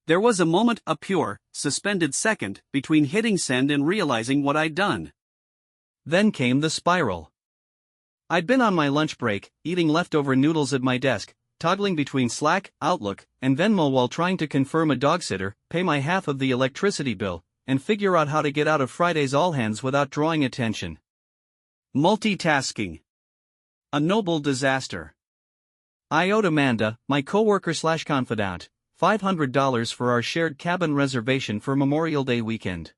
There was a moment, a pure, suspended second, between hitting send and realizing what I'd done. Then came the spiral. I'd been on my lunch break, eating leftover noodles at my desk, toggling between Slack, Outlook, and Venmo while trying to confirm a dog sitter, pay my half of the electricity bill, and figure out how to get out of Friday's all-hands without drawing attention. Multitasking. A noble disaster. I owed Amanda, my coworker/confidant, $500 for our shared cabin reservation for Memorial Day weekend.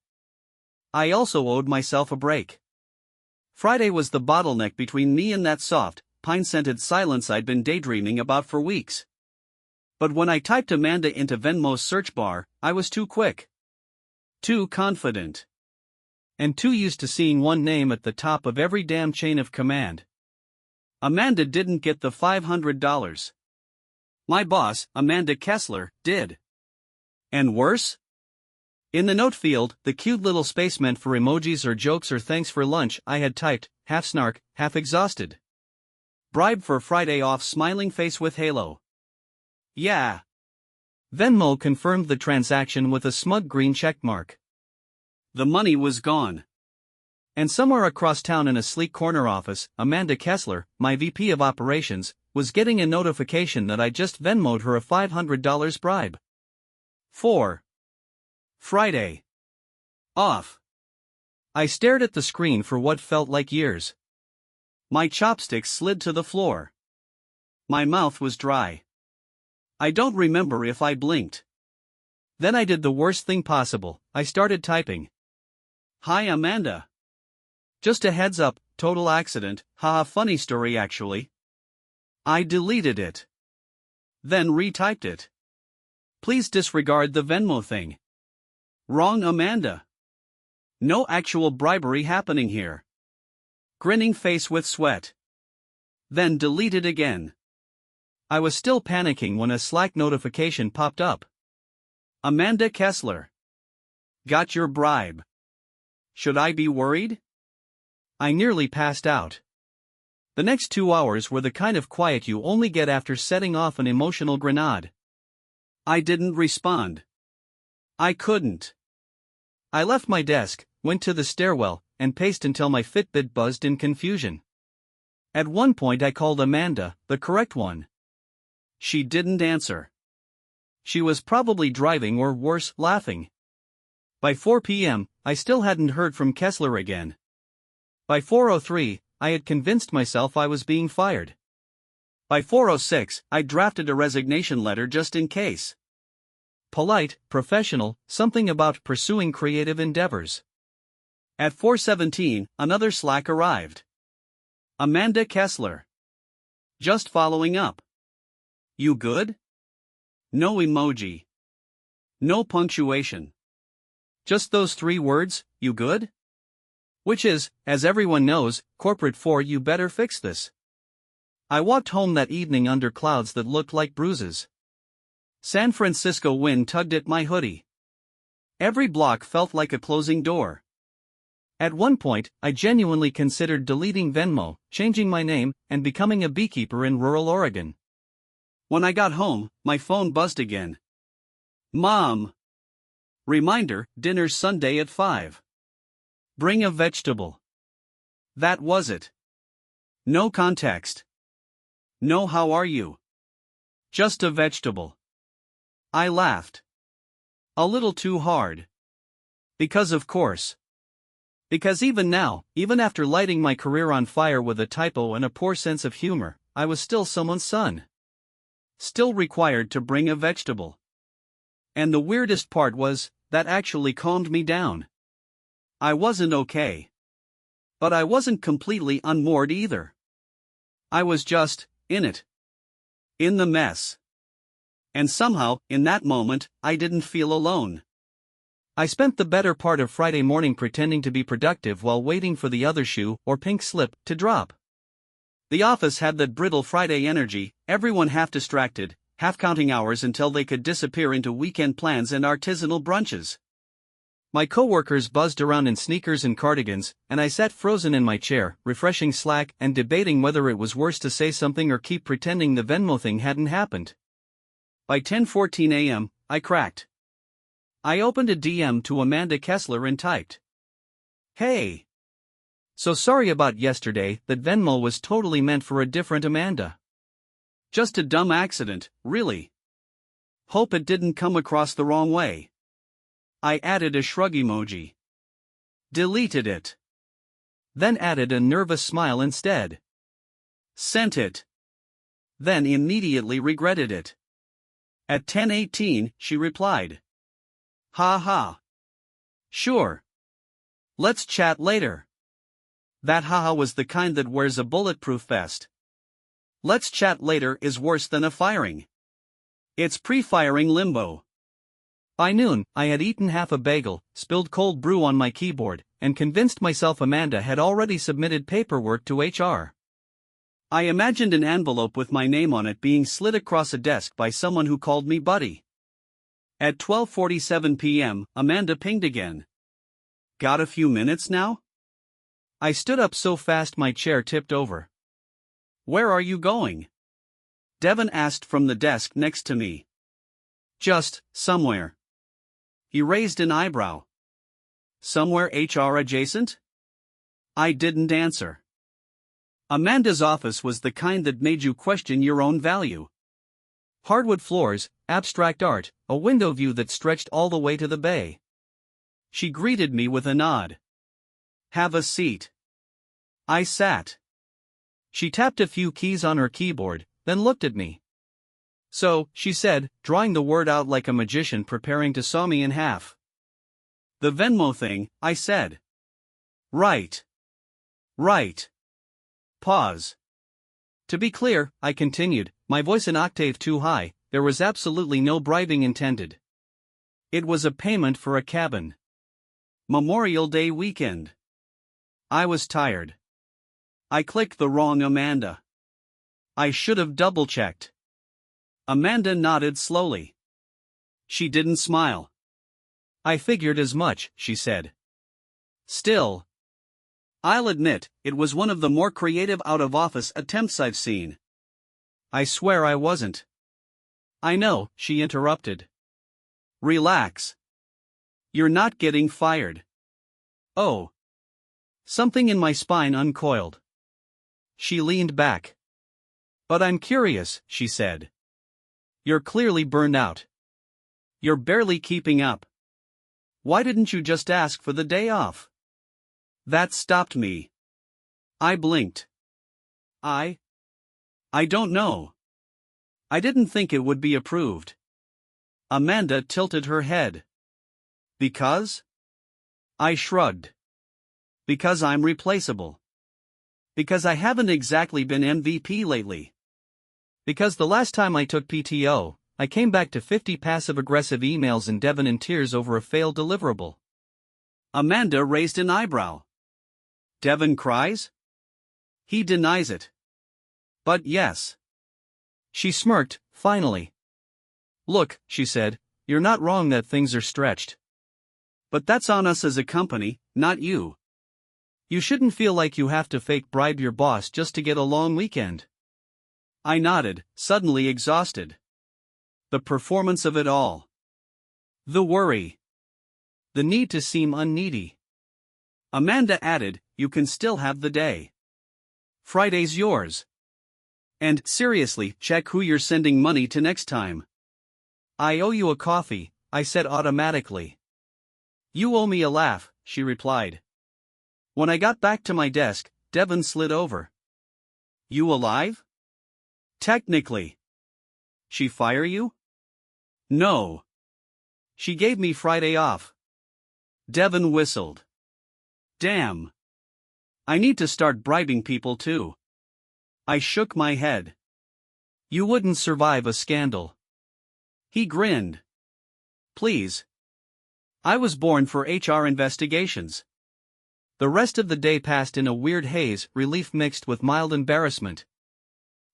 I also owed myself a break. Friday was the bottleneck between me and that soft, pine-scented silence I'd been daydreaming about for weeks. But when I typed Amanda into Venmo's search bar, I was too quick. Too confident. And too used to seeing one name at the top of every damn chain of command. Amanda didn't get the $500. My boss, Amanda Kessler, did. And worse? In the note field, the cute little space meant for emojis or jokes or thanks for lunch, I had typed, half snark, half exhausted. Bribe for Friday off, smiling face with halo. Yeah. Venmo confirmed the transaction with a smug green checkmark. The money was gone. And somewhere across town in a sleek corner office, Amanda Kessler, my VP of operations, was getting a notification that I just Venmo'd her a $500 bribe. 4. Friday. Off. I stared at the screen for what felt like years. My chopsticks slid to the floor. My mouth was dry. I don't remember if I blinked. Then I did the worst thing possible, I started typing. Hi Amanda. Just a heads up, total accident, haha, funny story actually. I deleted it. Then retyped it. Please disregard the Venmo thing. Wrong Amanda. No actual bribery happening here. Grinning face with sweat. Then deleted again. I was still panicking when a Slack notification popped up. Amanda Kessler. Got your bribe. Should I be worried? I nearly passed out. The next 2 hours were the kind of quiet you only get after setting off an emotional grenade. I didn't respond. I couldn't. I left my desk, went to the stairwell, and paced until my Fitbit buzzed in confusion. At one point I called Amanda, the correct one. She didn't answer. She was probably driving or worse, laughing. By 4 p.m., I still hadn't heard from Kessler again. By 4:03, I had convinced myself I was being fired. By 4:06, I drafted a resignation letter just in case. Polite, professional, something about pursuing creative endeavors. At 4:17, another Slack arrived. Amanda Kessler. Just following up. You good? No emoji. No punctuation. Just those 3 words, you good? Which is, as everyone knows, corporate for you better fix this. I walked home that evening under clouds that looked like bruises. San Francisco wind tugged at my hoodie. Every block felt like a closing door. At one point, I genuinely considered deleting Venmo, changing my name, and becoming a beekeeper in rural Oregon. When I got home, my phone buzzed again. Mom. Reminder, dinner's Sunday at 5. Bring a vegetable. That was it. No context. No how are you. Just a vegetable. I laughed. A little too hard. Because of course. Because even now, even after lighting my career on fire with a typo and a poor sense of humor, I was still someone's son. Still required to bring a vegetable. And the weirdest part was, that actually calmed me down. I wasn't okay. But I wasn't completely unmoored either. I was just, in it. In the mess. And somehow, in that moment, I didn't feel alone. I spent the better part of Friday morning pretending to be productive while waiting for the other shoe, or pink slip, to drop. The office had that brittle Friday energy, everyone half distracted, half counting hours until they could disappear into weekend plans and artisanal brunches. My coworkers buzzed around in sneakers and cardigans, and I sat frozen in my chair, refreshing Slack and debating whether it was worse to say something or keep pretending the Venmo thing hadn't happened. By 10:14 a.m., I cracked. I opened a DM to Amanda Kessler and typed, "Hey. So sorry about yesterday, that Venmo was totally meant for a different Amanda. Just a dumb accident, really. Hope it didn't come across the wrong way." I added a shrug emoji. Deleted it. Then added a nervous smile instead. Sent it. Then immediately regretted it. At 10:18, she replied, "Ha ha. Sure. Let's chat later." That haha was the kind that wears a bulletproof vest. "Let's chat later" is worse than a firing. It's pre-firing limbo. By noon, I had eaten half a bagel, spilled cold brew on my keyboard, and convinced myself Amanda had already submitted paperwork to HR. I imagined an envelope with my name on it being slid across a desk by someone who called me buddy. At 12:47 p.m., Amanda pinged again. "Got a few minutes now?" I stood up so fast my chair tipped over. "Where are you going?" Devin asked from the desk next to me. "Just, somewhere." He raised an eyebrow. "Somewhere HR adjacent?" I didn't answer. Amanda's office was the kind that made you question your own value. Hardwood floors, abstract art, a window view that stretched all the way to the bay. She greeted me with a nod. "Have a seat." I sat. She tapped a few keys on her keyboard, then looked at me. "So," she said, drawing the word out like a magician preparing to saw me in half. "The Venmo thing," I said. Right. Pause. To be clear, I continued, my voice an octave too high, there was absolutely no bribing intended. It was a payment for a cabin. Memorial Day weekend. I was tired. I clicked the wrong Amanda. I should have double-checked. Amanda nodded slowly. She didn't smile. "I figured as much," she said. "Still. I'll admit, it was one of the more creative out-of-office attempts I've seen." "I swear I wasn't." "I know," she interrupted. "Relax. You're not getting fired." "Oh." Something in my spine uncoiled. She leaned back. "But I'm curious," she said. "You're clearly burned out. You're barely keeping up. Why didn't you just ask for the day off?" That stopped me. I blinked. I don't know. I didn't think it would be approved." Amanda tilted her head. "Because?" I shrugged. "Because I'm replaceable. Because I haven't exactly been MVP lately. Because the last time I took PTO, I came back to 50 passive-aggressive emails and Devin in tears over a failed deliverable." Amanda raised an eyebrow. "Devin cries?" "He denies it. But yes." She smirked, finally. "Look," she said, "you're not wrong that things are stretched. But that's on us as a company, not you. You shouldn't feel like you have to fake bribe your boss just to get a long weekend." I nodded, suddenly exhausted. The performance of it all. The worry. The need to seem unneedy. Amanda added, "You can still have the day. Friday's yours. And, seriously, check who you're sending money to next time." "I owe you a coffee," I said automatically. "You owe me a laugh," she replied. When I got back to my desk, Devin slid over. "You alive?" "Technically." "She fire you?" "No. She gave me Friday off." Devin whistled. "Damn. I need to start bribing people too." I shook my head. "You wouldn't survive a scandal." He grinned. "Please. I was born for HR investigations." The rest of the day passed in a weird haze, relief mixed with mild embarrassment.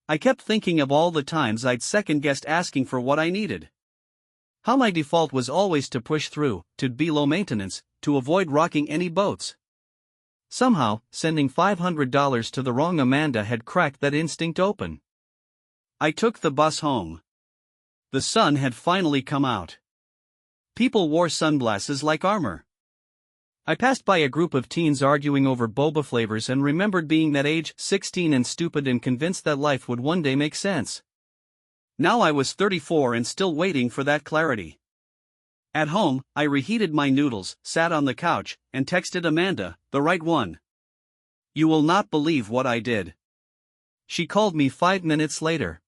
I kept thinking of all the times I'd second-guessed asking for what I needed. How my default was always to push through, to be low maintenance, to avoid rocking any boats. Somehow, sending $500 to the wrong Amanda had cracked that instinct open. I took the bus home. The sun had finally come out. People wore sunglasses like armor. I passed by a group of teens arguing over boba flavors and remembered being that age, 16 and stupid and convinced that life would one day make sense. Now I was 34 and still waiting for that clarity. At home, I reheated my noodles, sat on the couch, and texted Amanda, the right one. You will not believe what I did. She called me 5 minutes later.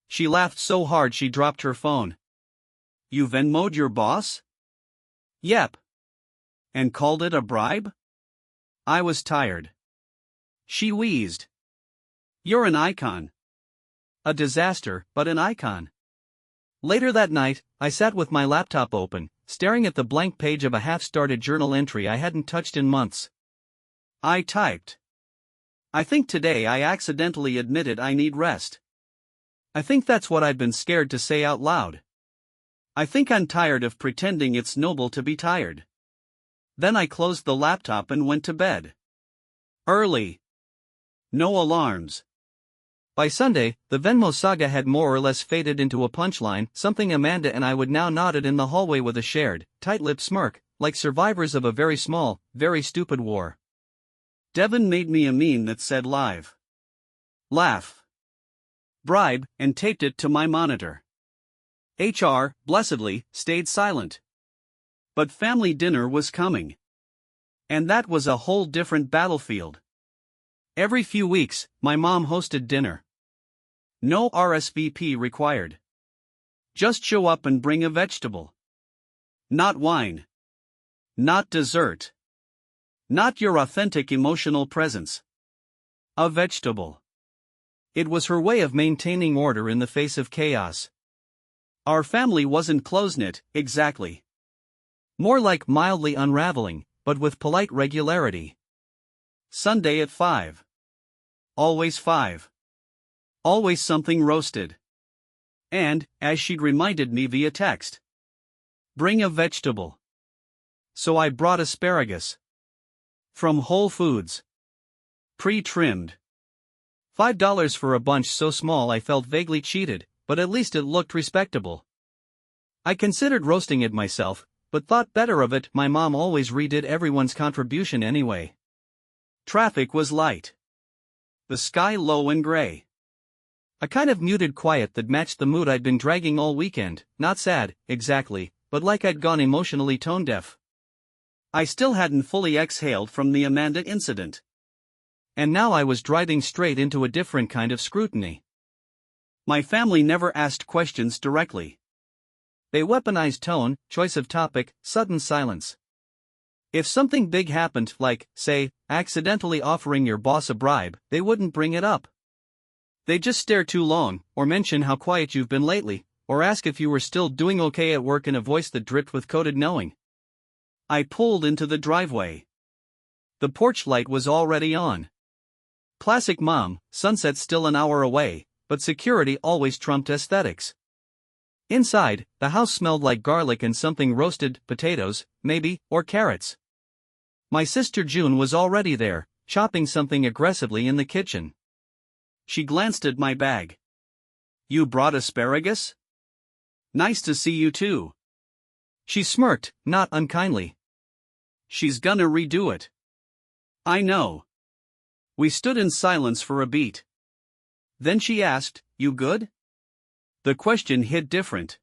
She laughed so hard she dropped her phone. You Venmo'd your boss? Yep. And called it a bribe? I was tired. She wheezed. You're an icon. A disaster, but an icon. Later that night, I sat with my laptop open, staring at the blank page of a half-started journal entry I hadn't touched in months. I typed. I think today I accidentally admitted I need rest. I think that's what I've been scared to say out loud. I think I'm tired of pretending it's noble to be tired. Then I closed the laptop and went to bed. Early. No alarms. By Sunday, the Venmo saga had more or less faded into a punchline, something Amanda and I would now nodded in the hallway with a shared, tight-lipped smirk, like survivors of a very small, very stupid war. Devin made me a meme that said live. Laugh. Bribe, and taped it to my monitor. HR, blessedly, stayed silent. But family dinner was coming. And that was a whole different battlefield. Every few weeks, my mom hosted dinner. No RSVP required. Just show up and bring a vegetable. Not wine. Not dessert. Not your authentic emotional presence. A vegetable. It was her way of maintaining order in the face of chaos. Our family wasn't close-knit, exactly. More like mildly unraveling, but with polite regularity. Sunday at 5. Always 5. Always something roasted. And, as she'd reminded me via text, bring a vegetable. So I brought asparagus. From Whole Foods. Pre-trimmed. $5 for a bunch so small I felt vaguely cheated, but at least it looked respectable. I considered roasting it myself, but thought better of it. My mom always redid everyone's contribution anyway. Traffic was light. The sky low and gray. A kind of muted quiet that matched the mood I'd been dragging all weekend, not sad, exactly, but like I'd gone emotionally tone-deaf. I still hadn't fully exhaled from the Amanda incident. And now I was driving straight into a different kind of scrutiny. My family never asked questions directly. They weaponized tone, choice of topic, sudden silence. If something big happened, like, say, accidentally offering your boss a bribe, they wouldn't bring it up. They'd just stare too long, or mention how quiet you've been lately, or ask if you were still doing okay at work in a voice that dripped with coded knowing. I pulled into the driveway. The porch light was already on. Classic mom, sunset still an hour away, but security always trumped aesthetics. Inside, the house smelled like garlic and something roasted, potatoes, maybe, or carrots. My sister June was already there, chopping something aggressively in the kitchen. She glanced at my bag. You brought asparagus? Nice to see you too. She smirked, not unkindly. She's gonna redo it. I know. We stood in silence for a beat. Then she asked, you good? The question hit different.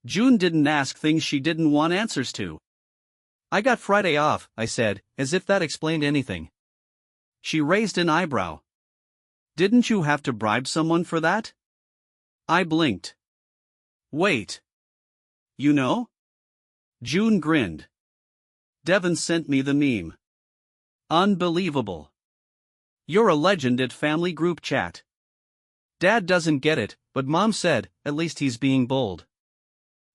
June didn't ask things she didn't want answers to. I got Friday off, I said, as if that explained anything. She raised an eyebrow. Didn't you have to bribe someone for that? I blinked. Wait. You know? June grinned. Devin sent me the meme. Unbelievable. You're a legend at family group chat. Dad doesn't get it, but Mom said, at least he's being bold.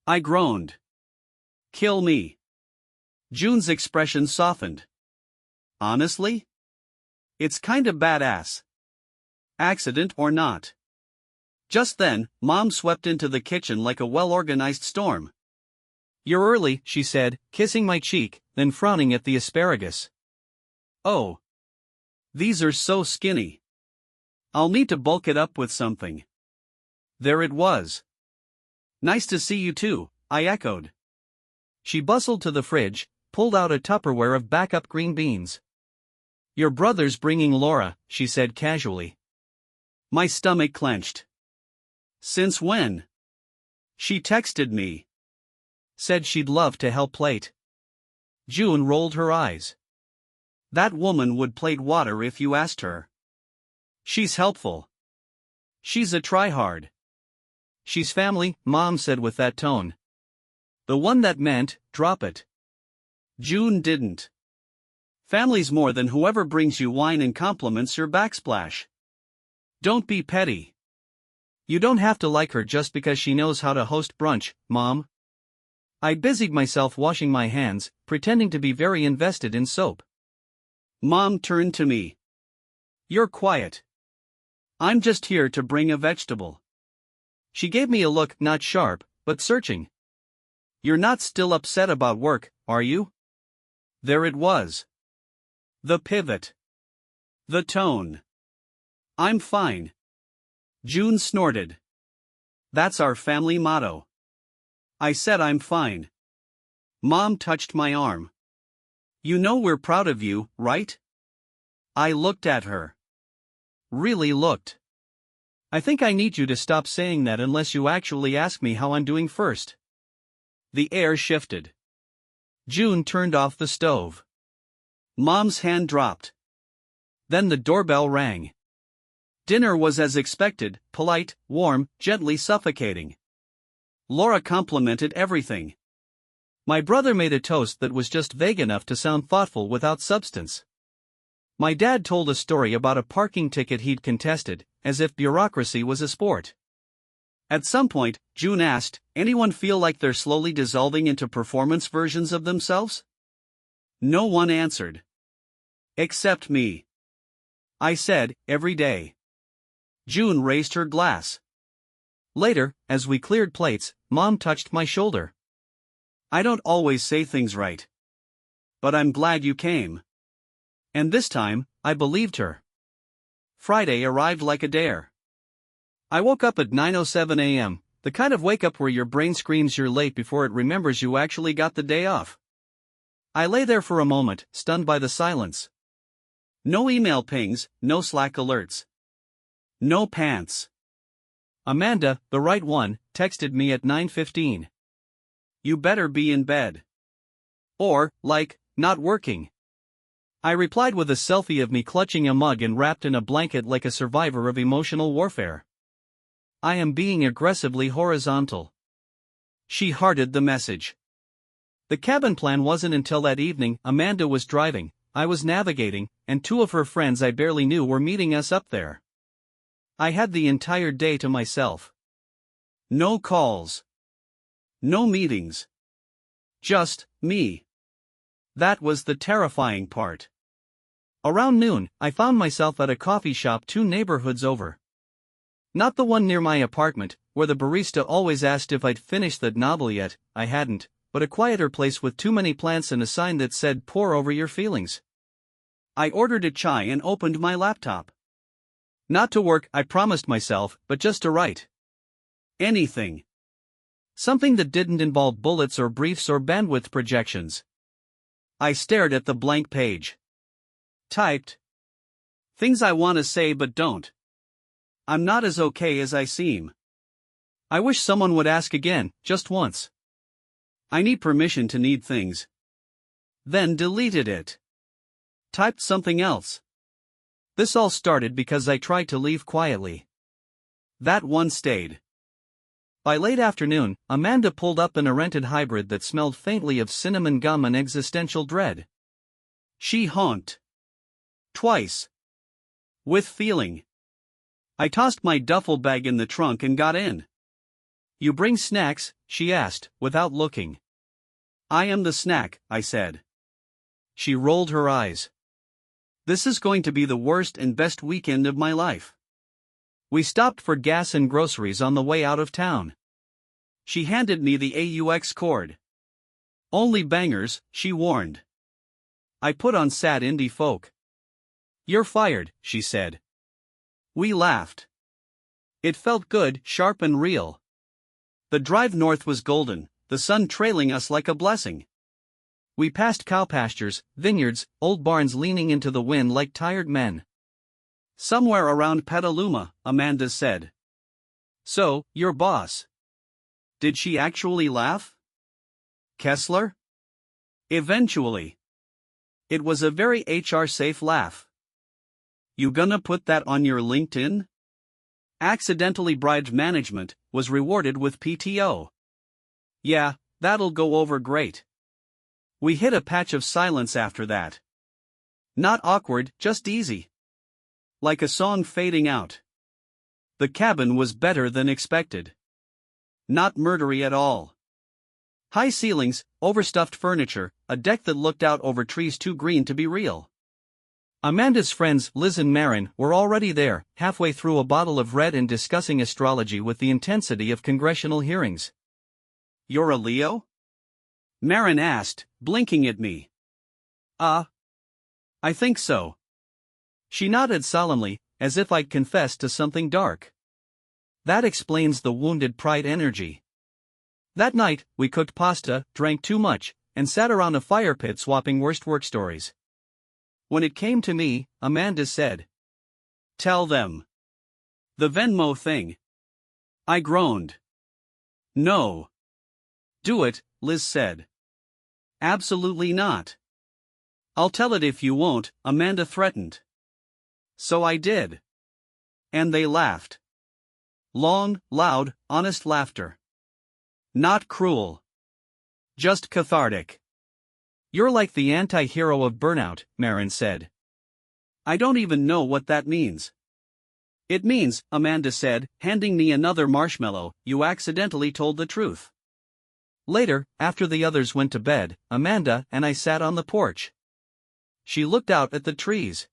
I groaned. Kill me. June's expression softened. Honestly? It's kinda badass. Accident or not. Just then, Mom swept into the kitchen like a well-organized storm. You're early, she said, kissing my cheek, then frowning at the asparagus. Oh. These are so skinny. I'll need to bulk it up with something. There it was. Nice to see you too, I echoed. She bustled to the fridge, pulled out a Tupperware of backup green beans. "Your brother's bringing Laura," she said casually. My stomach clenched. "Since when?" "She texted me. Said she'd love to help plate." June rolled her eyes. That woman would plate water if you asked her. She's helpful. She's a tryhard. "She's family," Mom said with that tone. The one that meant, drop it. June didn't. Family's more than whoever brings you wine and compliments your backsplash. Don't be petty. You don't have to like her just because she knows how to host brunch, Mom. I busied myself washing my hands, pretending to be very invested in soap. Mom turned to me. "You're quiet. I'm just here to bring a vegetable." She gave me a look not sharp, but searching. "You're not still upset about work, are you?" There it was. The pivot. The tone. "I'm fine." June snorted. "That's our family motto." I said I'm fine. Mom touched my arm. "You know we're proud of you, right?" I looked at her. Really looked. "I think I need you to stop saying that unless you actually ask me how I'm doing first." The air shifted. June turned off the stove. Mom's hand dropped. Then the doorbell rang. Dinner was as expected, polite, warm, gently suffocating. Laura complimented everything. My brother made a toast that was just vague enough to sound thoughtful without substance. My dad told a story about a parking ticket he'd contested, as if bureaucracy was a sport. At some point, June asked, "Anyone feel like they're slowly dissolving into performance versions of themselves?" No one answered. Except me. I said, "Every day." June raised her glass. Later, as we cleared plates, Mom touched my shoulder. "I don't always say things right. But I'm glad you came." And this time, I believed her. Friday arrived like a dare. I woke up at 9:07 a.m., the kind of wake up where your brain screams you're late before it remembers you actually got the day off. I lay there for a moment, stunned by the silence. No email pings, no Slack alerts. No pants. Amanda, the right one, texted me at 9:15. "You better be in bed." Or, like, not working. I replied with a selfie of me clutching a mug and wrapped in a blanket like a survivor of emotional warfare. I am being aggressively horizontal. She hearted the message. The cabin plan wasn't until that evening. Amanda was driving, I was navigating, and two of her friends I barely knew were meeting us up there. I had the entire day to myself. No calls. No meetings. Just me. That was the terrifying part. Around noon, I found myself at a coffee shop 2 neighborhoods over. Not the one near my apartment, where the barista always asked if I'd finished that novel yet. I hadn't, but a quieter place with too many plants and a sign that said "Pour over your feelings." I ordered a chai and opened my laptop. Not to work, I promised myself, but just to write. Anything. Something that didn't involve bullets or briefs or bandwidth projections. I stared at the blank page. Typed. Things I want to say but don't. I'm not as okay as I seem. I wish someone would ask again, just once. I need permission to need things. Then deleted it. Typed something else. This all started because I tried to leave quietly. That one stayed. By late afternoon, Amanda pulled up in a rented hybrid that smelled faintly of cinnamon gum and existential dread. She honked. Twice. With feeling. I tossed my duffel bag in the trunk and got in. "You bring snacks?" she asked, without looking. "I am the snack," I said. She rolled her eyes. "This is going to be the worst and best weekend of my life." We stopped for gas and groceries on the way out of town. She handed me the AUX cord. "Only bangers," she warned. I put on sad indie folk. "You're fired," she said. We laughed. It felt good, sharp and real. The drive north was golden, the sun trailing us like a blessing. We passed cow pastures, vineyards, old barns leaning into the wind like tired men. Somewhere around Petaluma, Amanda said. So, your boss. Did she actually laugh? Kessler? Eventually. It was a very HR-safe laugh. You gonna put that on your LinkedIn? Accidentally bribed management, was rewarded with PTO. Yeah, that'll go over great. We hit a patch of silence after that. Not awkward, just easy. Like a song fading out. The cabin was better than expected. Not murdery at all. High ceilings, overstuffed furniture, a deck that looked out over trees too green to be real. Amanda's friends Liz and Marin were already there, halfway through a bottle of red and discussing astrology with the intensity of congressional hearings. You're a Leo? Marin asked, blinking at me. I think so. She nodded solemnly, as if I'd confessed to something dark. That explains the wounded pride energy. That night, we cooked pasta, drank too much, and sat around a fire pit swapping worst work stories. When it came to me, Amanda said, Tell them. The Venmo thing. I groaned. No. Do it, Liz said. Absolutely not. I'll tell it if you won't, Amanda threatened. So I did. And they laughed. Long, loud, honest laughter. Not cruel. Just cathartic. You're like the anti-hero of Burnout, Marin said. I don't even know what that means. It means, Amanda said, handing me another marshmallow, you accidentally told the truth. Later, after the others went to bed, Amanda and I sat on the porch. She looked out at the trees.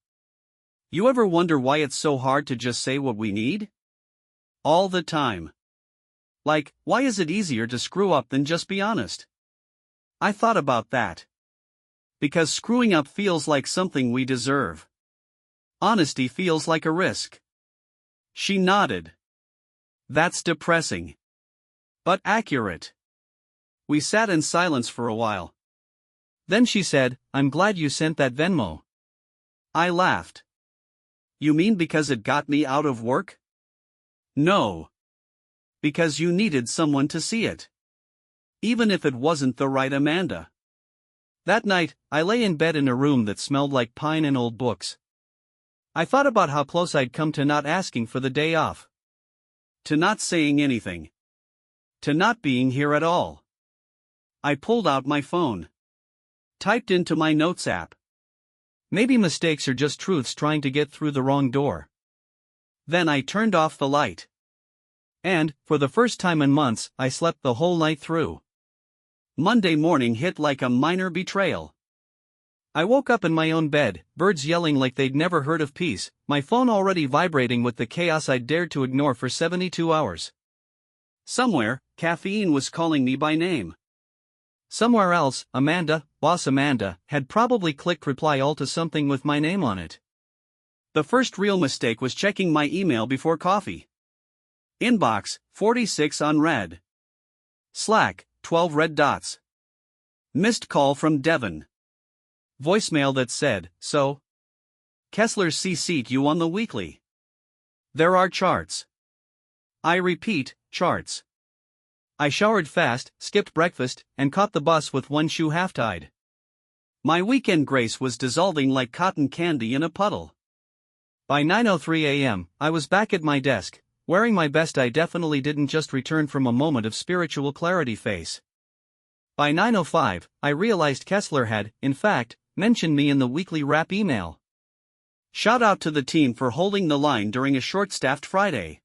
You ever wonder why it's so hard to just say what we need? All the time. Like, why is it easier to screw up than just be honest? I thought about that. Because screwing up feels like something we deserve. Honesty feels like a risk. She nodded. That's depressing. But accurate. We sat in silence for a while. Then she said, I'm glad you sent that Venmo. I laughed. You mean because it got me out of work? No. Because you needed someone to see it. Even if it wasn't the right Amanda. That night, I lay in bed in a room that smelled like pine and old books. I thought about how close I'd come to not asking for the day off. To not saying anything. To not being here at all. I pulled out my phone. Typed into my notes app. Maybe mistakes are just truths trying to get through the wrong door. Then I turned off the light. And, for the first time in months, I slept the whole night through. Monday morning hit like a minor betrayal. I woke up in my own bed, birds yelling like they'd never heard of peace, my phone already vibrating with the chaos I'd dared to ignore for 72 hours. Somewhere, caffeine was calling me by name. Somewhere else, Amanda, Boss Amanda, had probably clicked reply all to something with my name on it. The first real mistake was checking my email before coffee. Inbox, 46 unread. Slack, 12 red dots. Missed call from Devon. Voicemail that said, so? Kessler CC'd you on the weekly. There are charts. I repeat, charts. I showered fast, skipped breakfast, and caught the bus with one shoe half-tied. My weekend grace was dissolving like cotton candy in a puddle. By 9:03 a.m., I was back at my desk, wearing my best I definitely didn't just return from a moment of spiritual clarity face. By 9:05, I realized Kessler had, in fact, mentioned me in the weekly wrap email. Shout out to the team for holding the line during a short-staffed Friday.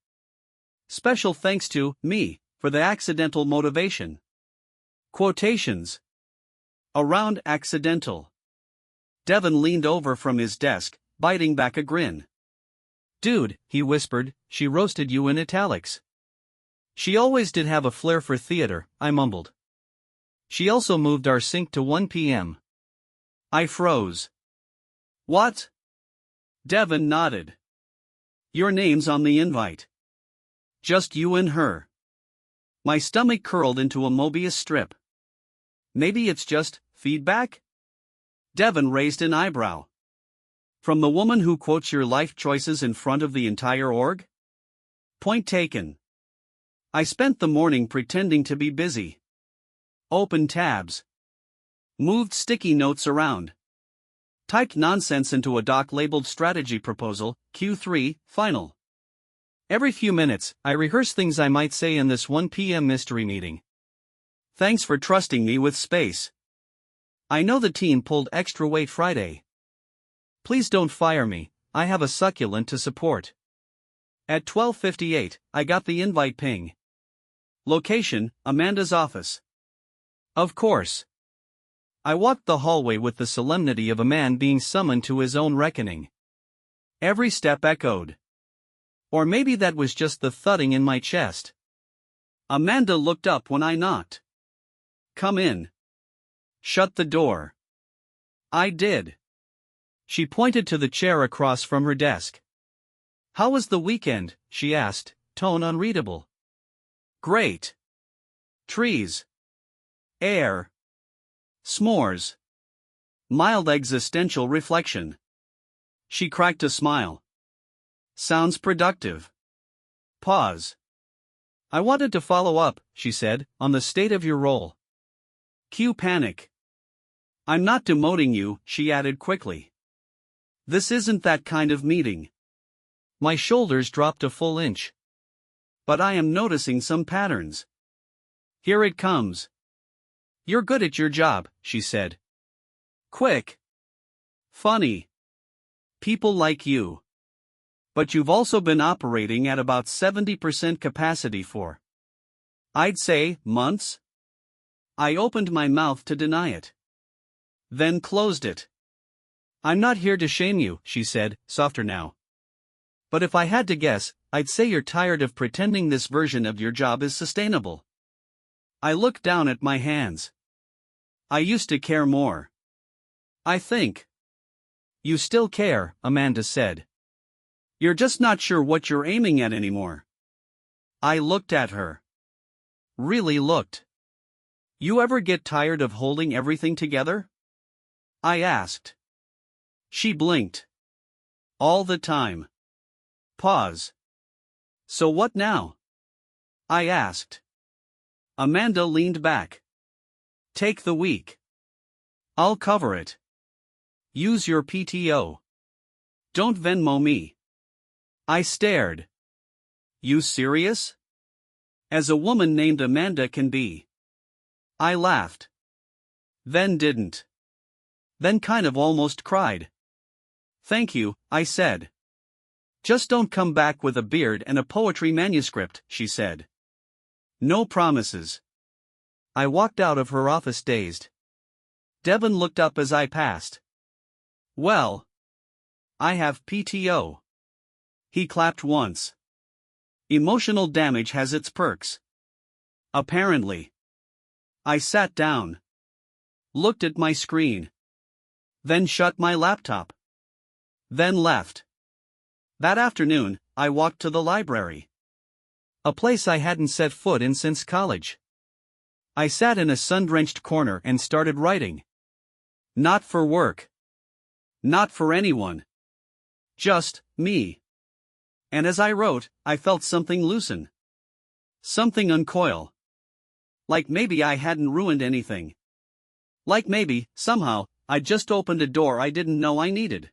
Special thanks to me for the accidental motivation. Quotations. Around accidental. Devon leaned over from his desk, biting back a grin. Dude, he whispered, she roasted you in italics. She always did have a flair for theater, I mumbled. She also moved our sync to 1 p.m. I froze. What? Devon nodded. Your name's on the invite. Just you and her. My stomach curled into a Mobius strip. Maybe it's just feedback? Devon raised an eyebrow. From the woman who quotes your life choices in front of the entire org? Point taken. I spent the morning pretending to be busy. Opened tabs. Moved sticky notes around. Typed nonsense into a doc labeled strategy proposal, Q3, final. Every few minutes, I rehearse things I might say in this 1 p.m. mystery meeting. Thanks for trusting me with space. I know the team pulled extra weight Friday. Please don't fire me, I have a succulent to support. At 12:58, I got the invite ping. Location, Amanda's office. Of course. I walked the hallway with the solemnity of a man being summoned to his own reckoning. Every step echoed. Or maybe that was just the thudding in my chest. Amanda looked up when I knocked. Come in. Shut the door. I did. She pointed to the chair across from her desk. How was the weekend? She asked, tone unreadable. Great. Trees. Air. S'mores. Mild existential reflection. She cracked a smile. Sounds productive. Pause. I wanted to follow up, she said, on the state of your role. Cue panic. I'm not demoting you, she added quickly. This isn't that kind of meeting. My shoulders dropped a full inch. But I am noticing some patterns. Here it comes. You're good at your job, she said. Quick. Funny. People like you. But you've also been operating at about 70% capacity for, I'd say, months? I opened my mouth to deny it. Then closed it. I'm not here to shame you, she said, softer now. But if I had to guess, I'd say you're tired of pretending this version of your job is sustainable. I looked down at my hands. I used to care more. I think. You still care, Amanda said. You're just not sure what you're aiming at anymore. I looked at her. Really looked. You ever get tired of holding everything together? I asked. She blinked. All the time. Pause. So what now? I asked. Amanda leaned back. Take the week. I'll cover it. Use your PTO. Don't Venmo me. I stared. You serious? As a woman named Amanda can be. I laughed. Then didn't. Then kind of almost cried. Thank you, I said. Just don't come back with a beard and a poetry manuscript, she said. No promises. I walked out of her office dazed. Devon looked up as I passed. Well, I have PTO. He clapped once. Emotional damage has its perks. Apparently. I sat down. Looked at my screen. Then shut my laptop. Then left. That afternoon, I walked to the library. A place I hadn't set foot in since college. I sat in a sun-drenched corner and started writing. Not for work. Not for anyone. Just me. And as I wrote, I felt something loosen. Something uncoil. Like maybe I hadn't ruined anything. Like maybe, somehow, I'd just opened a door I didn't know I needed.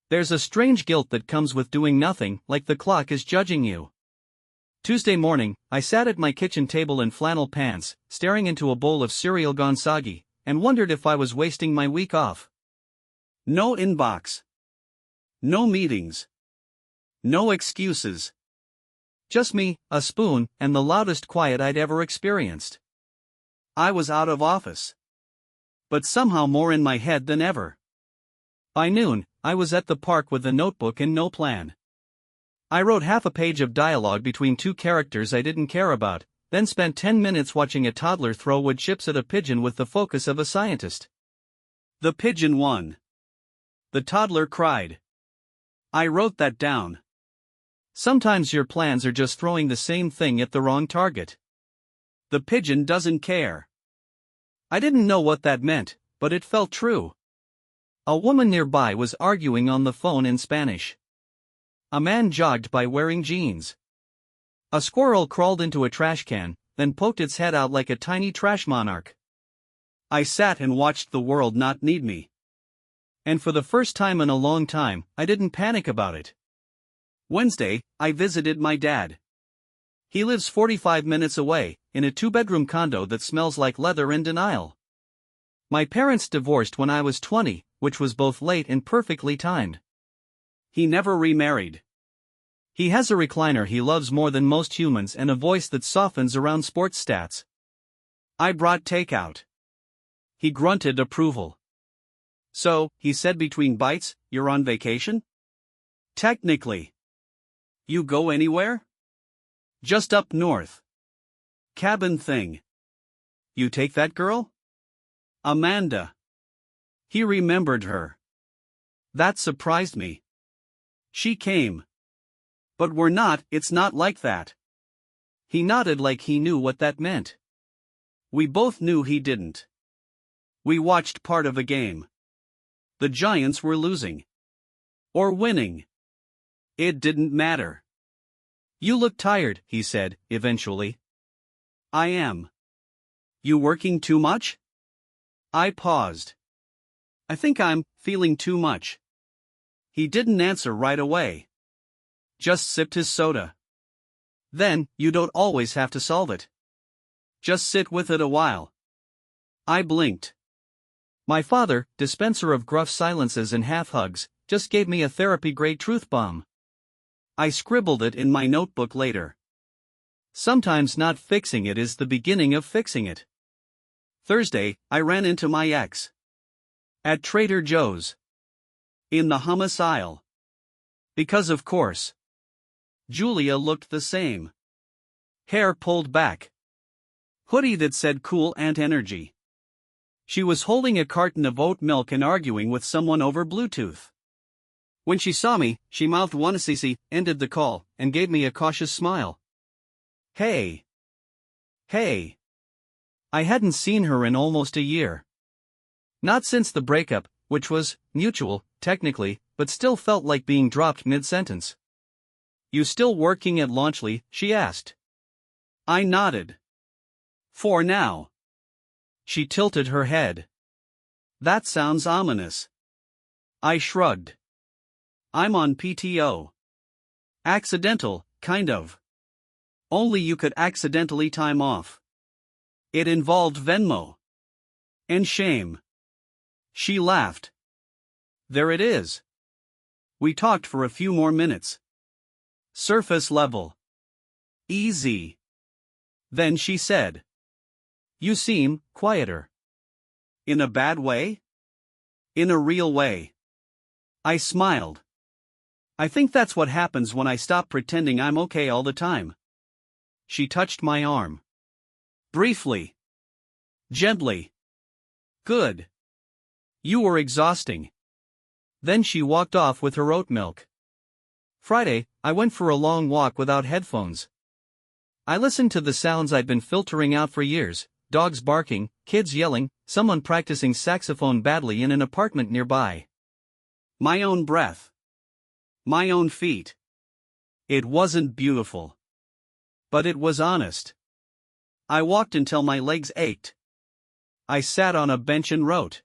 There's a strange guilt that comes with doing nothing, like the clock is judging you. Tuesday morning, I sat at my kitchen table in flannel pants, staring into a bowl of cereal gone soggy, and wondered if I was wasting my week off. No inbox. No meetings. No excuses. Just me, a spoon, and the loudest quiet I'd ever experienced. I was out of office. But somehow more in my head than ever. By noon, I was at the park with a notebook and no plan. I wrote half a page of dialogue between two characters I didn't care about, then spent 10 minutes watching a toddler throw wood chips at a pigeon with the focus of a scientist. The pigeon won. The toddler cried. I wrote that down. Sometimes your plans are just throwing the same thing at the wrong target. The pigeon doesn't care. I didn't know what that meant, but it felt true. A woman nearby was arguing on the phone in Spanish. A man jogged by wearing jeans. A squirrel crawled into a trash can, then poked its head out like a tiny trash monarch. I sat and watched the world not need me. And for the first time in a long time, I didn't panic about it. Wednesday, I visited my dad. He lives 45 minutes away, in a 2-bedroom condo that smells like leather and denial. My parents divorced when I was 20, which was both late and perfectly timed. He never remarried. He has a recliner he loves more than most humans and a voice that softens around sports stats. I brought takeout. He grunted approval. So, he said between bites, you're on vacation? Technically. You go anywhere? Just up north. Cabin thing. You take that girl? Amanda. He remembered her. That surprised me. She came. But it's not like that. He nodded like he knew what that meant. We both knew he didn't. We watched part of a game. The Giants were losing. Or winning. It didn't matter. You look tired, he said, eventually. I am. You working too much? I paused. I think I'm feeling too much. He didn't answer right away. Just sipped his soda. Then, you don't always have to solve it. Just sit with it a while. I blinked. My father, dispenser of gruff silences and half-hugs, just gave me a therapy-grade truth bomb. I scribbled it in my notebook later. Sometimes not fixing it is the beginning of fixing it. Thursday, I ran into my ex. At Trader Joe's. In the hummus aisle. Because of course. Julia looked the same. Hair pulled back. Hoodie that said Cool Ant Energy. She was holding a carton of oat milk and arguing with someone over Bluetooth. When she saw me, she mouthed "Wanna see," ended the call, and gave me a cautious smile. Hey. Hey. I hadn't seen her in almost a year. Not since the breakup, which was mutual, technically, but still felt like being dropped mid-sentence. You still working at Launchley? She asked. I nodded. For now. She tilted her head. That sounds ominous. I shrugged. I'm on PTO. Accidental, kind of. Only you could accidentally time off. It involved Venmo. And shame. She laughed. There it is. We talked for a few more minutes. Surface level. Easy. Then she said. You seem quieter. In a bad way? In a real way. I smiled. I think that's what happens when I stop pretending I'm okay all the time. She touched my arm. Briefly. Gently. Good. You were exhausting. Then she walked off with her oat milk. Friday, I went for a long walk without headphones. I listened to the sounds I'd been filtering out for years, dogs barking, kids yelling, someone practicing saxophone badly in an apartment nearby. My own breath. My own feet. It wasn't beautiful. But it was honest. I walked until my legs ached. I sat on a bench and wrote.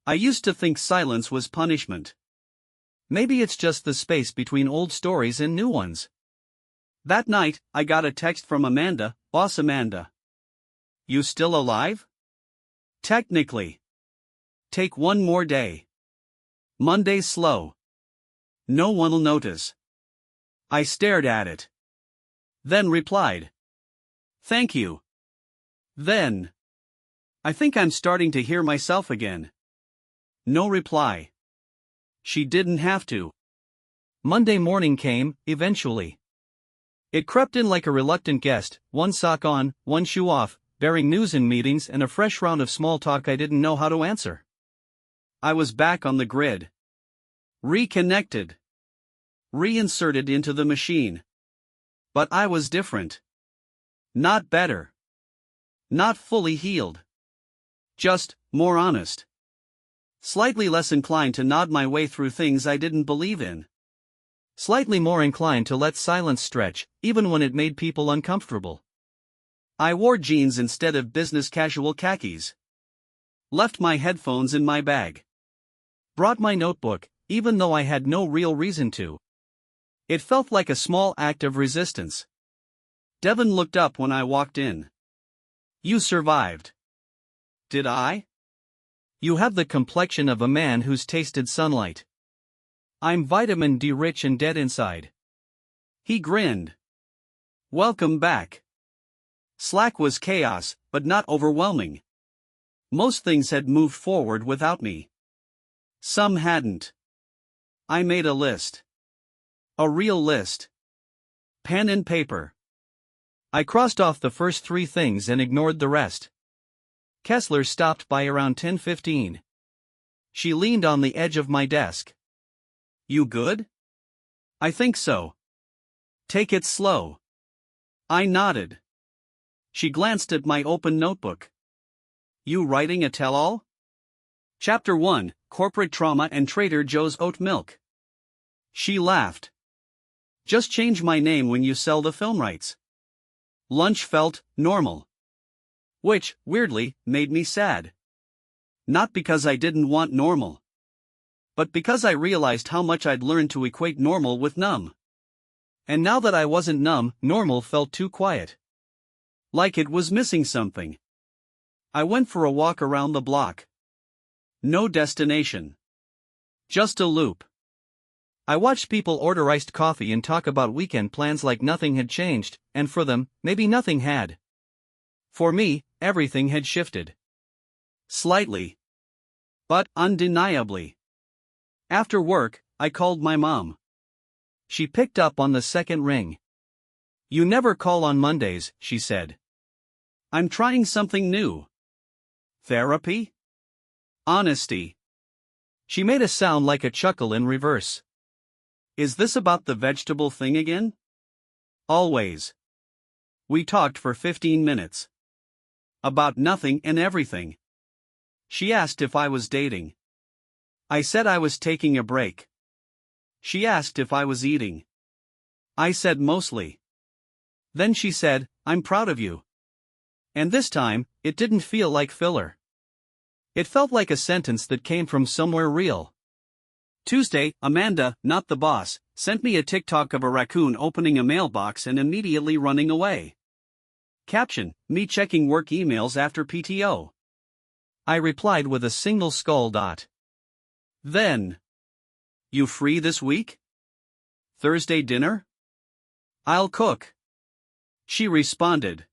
I used to think silence was punishment. Maybe it's just the space between old stories and new ones. That night, I got a text from Amanda, Boss Amanda. You still alive? Technically. Take one more day. Monday's slow. No one'll notice. I stared at it. Then replied. Thank you. Then. I think I'm starting to hear myself again. No reply. She didn't have to. Monday morning came, eventually. It crept in like a reluctant guest, one sock on, one shoe off, bearing news in meetings and a fresh round of small talk I didn't know how to answer. I was back on the grid. Reconnected. Reinserted into the machine. But I was different. Not better. Not fully healed. Just more honest. Slightly less inclined to nod my way through things I didn't believe in. Slightly more inclined to let silence stretch, even when it made people uncomfortable. I wore jeans instead of business casual khakis. Left my headphones in my bag. Brought my notebook, even though I had no real reason to. It felt like a small act of resistance. Devon looked up when I walked in. You survived. Did I? You have the complexion of a man who's tasted sunlight. I'm vitamin D rich and dead inside. He grinned. Welcome back. Slack was chaos, but not overwhelming. Most things had moved forward without me. Some hadn't. I made a list. A real list. Pen and paper. I crossed off the first 3 things and ignored the rest. Kessler stopped by around 10:15. She leaned on the edge of my desk. You good? I think so. Take it slow. I nodded. She glanced at my open notebook. You writing a tell-all? Chapter 1, Corporate Trauma and Trader Joe's Oat Milk. She laughed. Just change my name when you sell the film rights. Lunch felt normal. Which, weirdly, made me sad. Not because I didn't want normal. But because I realized how much I'd learned to equate normal with numb. And now that I wasn't numb, normal felt too quiet. Like it was missing something. I went for a walk around the block. No destination. Just a loop. I watched people order iced coffee and talk about weekend plans like nothing had changed, and for them, maybe nothing had. For me, everything had shifted. Slightly. But undeniably. After work, I called my mom. She picked up on the second ring. You never call on Mondays, she said. I'm trying something new. Therapy? Honesty. She made a sound like a chuckle in reverse. Is this about the vegetable thing again? Always. We talked for 15 minutes. About nothing and everything. She asked if I was dating. I said I was taking a break. She asked if I was eating. I said mostly. Then she said, I'm proud of you. And this time, it didn't feel like filler. It felt like a sentence that came from somewhere real. Tuesday, Amanda, not the boss, sent me a TikTok of a raccoon opening a mailbox and immediately running away. Caption, me checking work emails after PTO. I replied with a single skull dot. Then. You free this week? Thursday dinner? I'll cook. She responded.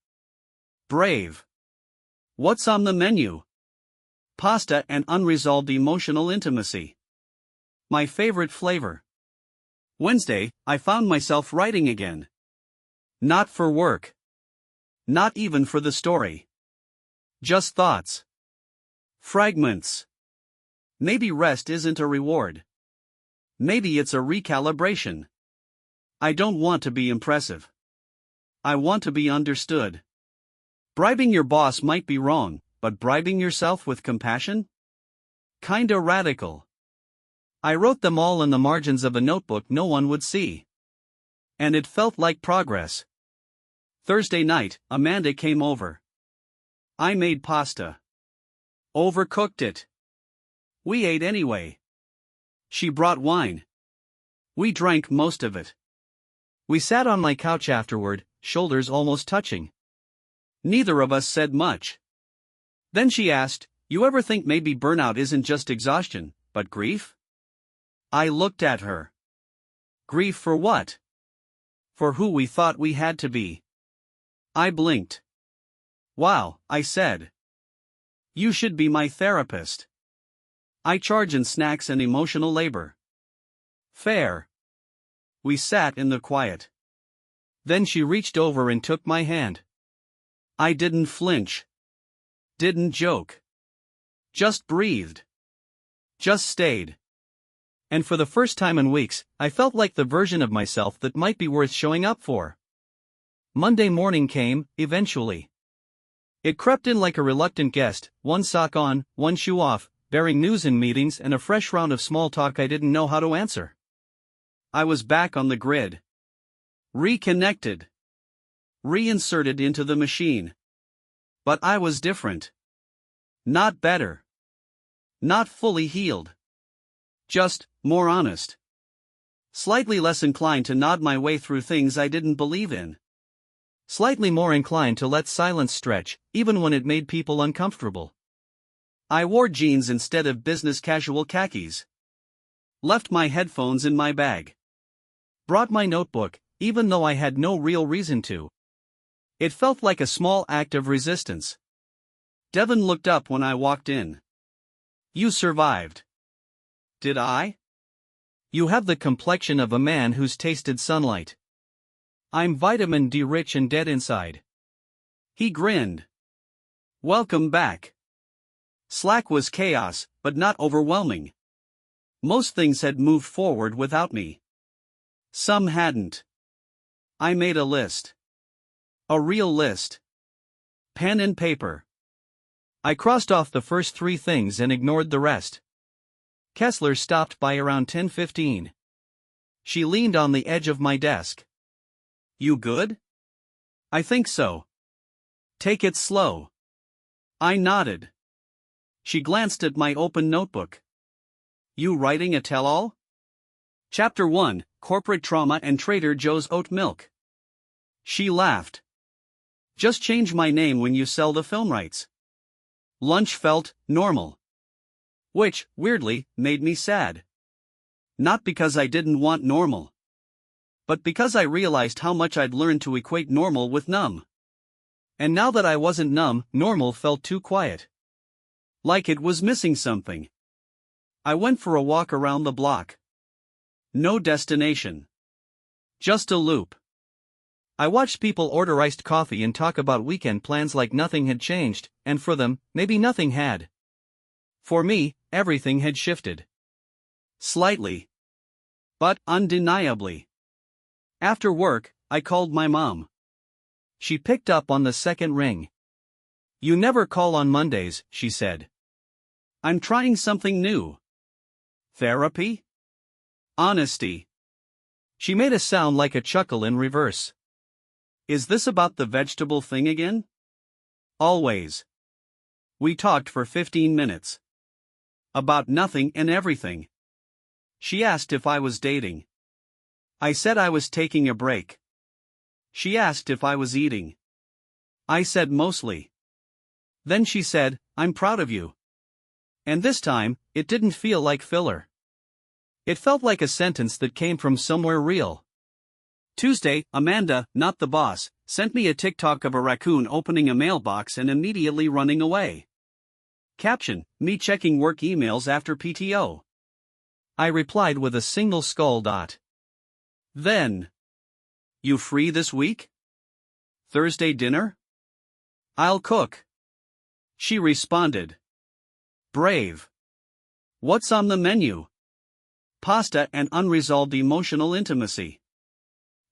Brave. What's on the menu? Pasta and unresolved emotional intimacy. My favorite flavor. Wednesday, I found myself writing again. Not for work. Not even for the story. Just thoughts. Fragments. Maybe rest isn't a reward. Maybe it's a recalibration. I don't want to be impressive. I want to be understood. Bribing your boss might be wrong, but bribing yourself with compassion? Kinda radical. I wrote them all in the margins of a notebook no one would see. And it felt like progress. Thursday night, Amanda came over. I made pasta. Overcooked it. We ate anyway. She brought wine. We drank most of it. We sat on my couch afterward, shoulders almost touching. Neither of us said much. Then she asked, you ever think maybe burnout isn't just exhaustion, but grief? I looked at her. Grief for what? For who we thought we had to be. I blinked. Wow, I said. You should be my therapist. I charge in snacks and emotional labor. Fair. We sat in the quiet. Then she reached over and took my hand. I didn't flinch. Didn't joke. Just breathed. Just stayed. And for the first time in weeks, I felt like the version of myself that might be worth showing up for. Monday morning came, eventually. It crept in like a reluctant guest, one sock on, one shoe off, bearing news in meetings and a fresh round of small talk I didn't know how to answer. I was back on the grid. Reconnected. Reinserted into the machine. But I was different. Not better. Not fully healed. Just more honest. Slightly less inclined to nod my way through things I didn't believe in. Slightly more inclined to let silence stretch, even when it made people uncomfortable. I wore jeans instead of business casual khakis. Left my headphones in my bag. Brought my notebook, even though I had no real reason to. It felt like a small act of resistance. Devon looked up when I walked in. You survived. Did I? You have the complexion of a man who's tasted sunlight. I'm vitamin D rich and dead inside. He grinned. Welcome back. Slack was chaos, but not overwhelming. Most things had moved forward without me. Some hadn't. I made a list. A real list. Pen and paper. I crossed off the first 3 things and ignored the rest. Kessler stopped by around 10:15. She leaned on the edge of my desk. You good? I think so. Take it slow. I nodded. She glanced at my open notebook. You writing a tell-all? Chapter 1, Corporate Trauma and Trader Joe's Oat Milk. She laughed. Just change my name when you sell the film rights. Lunch felt normal. Which, weirdly, made me sad. Not because I didn't want normal. But because I realized how much I'd learned to equate normal with numb. And now that I wasn't numb, normal felt too quiet. Like it was missing something. I went for a walk around the block. No destination. Just a loop. I watched people order iced coffee and talk about weekend plans like nothing had changed, and for them, maybe nothing had. For me, everything had shifted. Slightly. But undeniably. After work, I called my mom. She picked up on the second ring. You never call on Mondays, she said. I'm trying something new. Therapy? Honesty. She made a sound like a chuckle in reverse. Is this about the vegetable thing again? Always. We talked for 15 minutes. About nothing and everything. She asked if I was dating. I said I was taking a break. She asked if I was eating. I said mostly. Then she said, I'm proud of you. And this time, it didn't feel like filler. It felt like a sentence that came from somewhere real. Tuesday, Amanda, not the boss, sent me a TikTok of a raccoon opening a mailbox and immediately running away. Caption, me checking work emails after PTO. I replied with a single skull dot. Then. You free this week? Thursday dinner? I'll cook. She responded. Brave. What's on the menu? Pasta and unresolved emotional intimacy.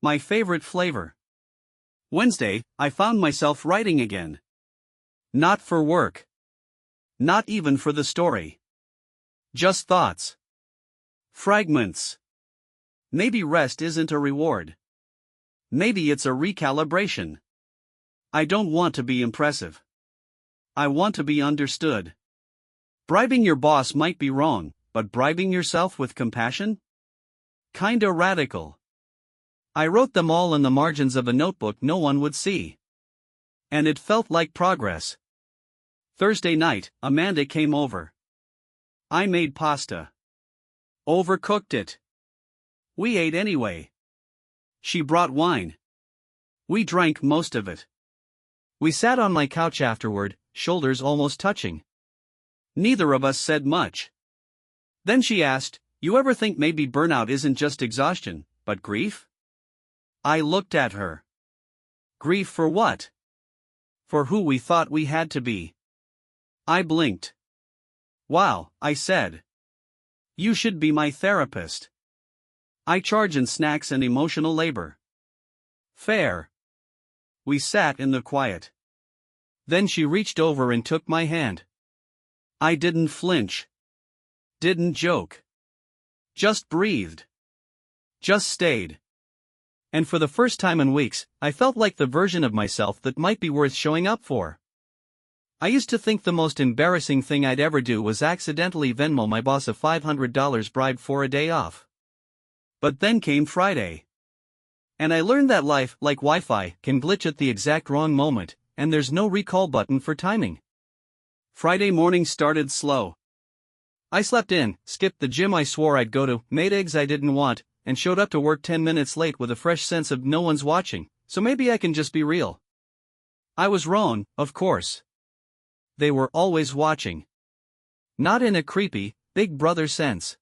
My favorite flavor. Wednesday, I found myself writing again. Not for work. Not even for the story. Just thoughts. Fragments. Maybe rest isn't a reward. Maybe it's a recalibration. I don't want to be impressive. I want to be understood. Bribing your boss might be wrong, but bribing yourself with compassion? Kinda radical. I wrote them all in the margins of a notebook no one would see. And it felt like progress. Thursday night, Amanda came over. I made pasta. Overcooked it. We ate anyway. She brought wine. We drank most of it. We sat on my couch afterward, shoulders almost touching. Neither of us said much. Then she asked, you ever think maybe burnout isn't just exhaustion, but grief? I looked at her. Grief for what? For who we thought we had to be. I blinked. Wow, I said. You should be my therapist. I charge in snacks and emotional labor. Fair. We sat in the quiet. Then she reached over and took my hand. I didn't flinch. Didn't joke. Just breathed. Just stayed. And for the first time in weeks, I felt like the version of myself that might be worth showing up for. I used to think the most embarrassing thing I'd ever do was accidentally Venmo my boss a $500 bribe for a day off. But then came Friday. And I learned that life, like Wi-Fi, can glitch at the exact wrong moment, and there's no recall button for timing. Friday morning started slow. I slept in, skipped the gym I swore I'd go to, made eggs I didn't want, and showed up to work 10 minutes late with a fresh sense of no one's watching, so maybe I can just be real. I was wrong, of course. They were always watching. Not in a creepy, big brother sense.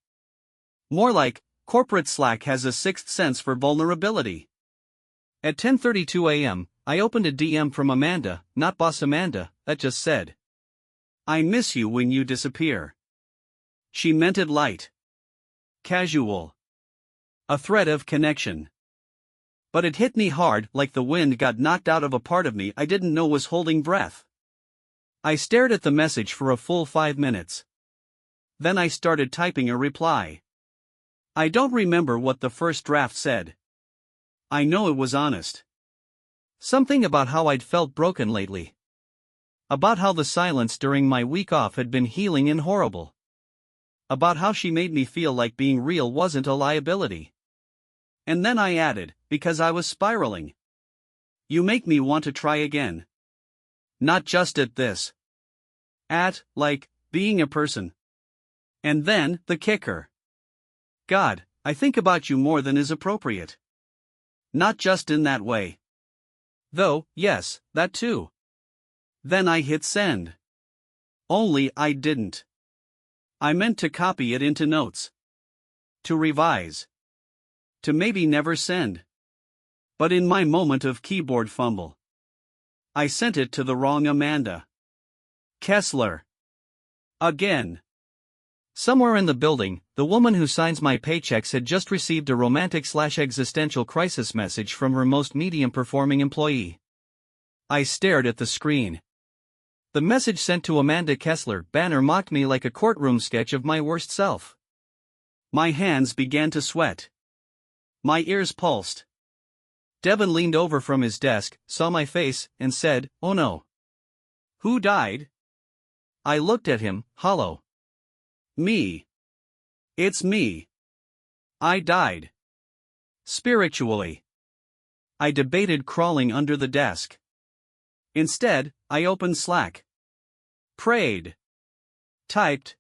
More like, corporate Slack has a sixth sense for vulnerability. At 10:32 a.m., I opened a DM from Amanda, not boss Amanda, that just said, "I miss you when you disappear." She meant it light. Casual. A thread of connection. But it hit me hard, like the wind got knocked out of a part of me I didn't know was holding breath. I stared at the message for a full 5 minutes. Then I started typing a reply. I don't remember what the first draft said. I know it was honest. Something about how I'd felt broken lately. About how the silence during my week off had been healing and horrible. About how she made me feel like being real wasn't a liability. And then I added, because I was spiraling. You make me want to try again. Not just at this. At, like, being a person. And then, the kicker. God, I think about you more than is appropriate. Not just in that way. Though, yes, that too. Then I hit send. Only I didn't. I meant to copy it into notes. To revise. To maybe never send. But in my moment of keyboard fumble, I sent it to the wrong Amanda. Kessler. Again. Somewhere in the building, the woman who signs my paychecks had just received a romantic/existential crisis message from her most medium-performing employee. I stared at the screen. The message sent to Amanda Kessler banner mocked me like a courtroom sketch of my worst self. My hands began to sweat. My ears pulsed. Devin leaned over from his desk, saw my face, and said, "Oh no." Who died? I looked at him, hollow. Me. It's me. I died. Spiritually. I debated crawling under the desk. Instead, I opened Slack. Prayed. Typed.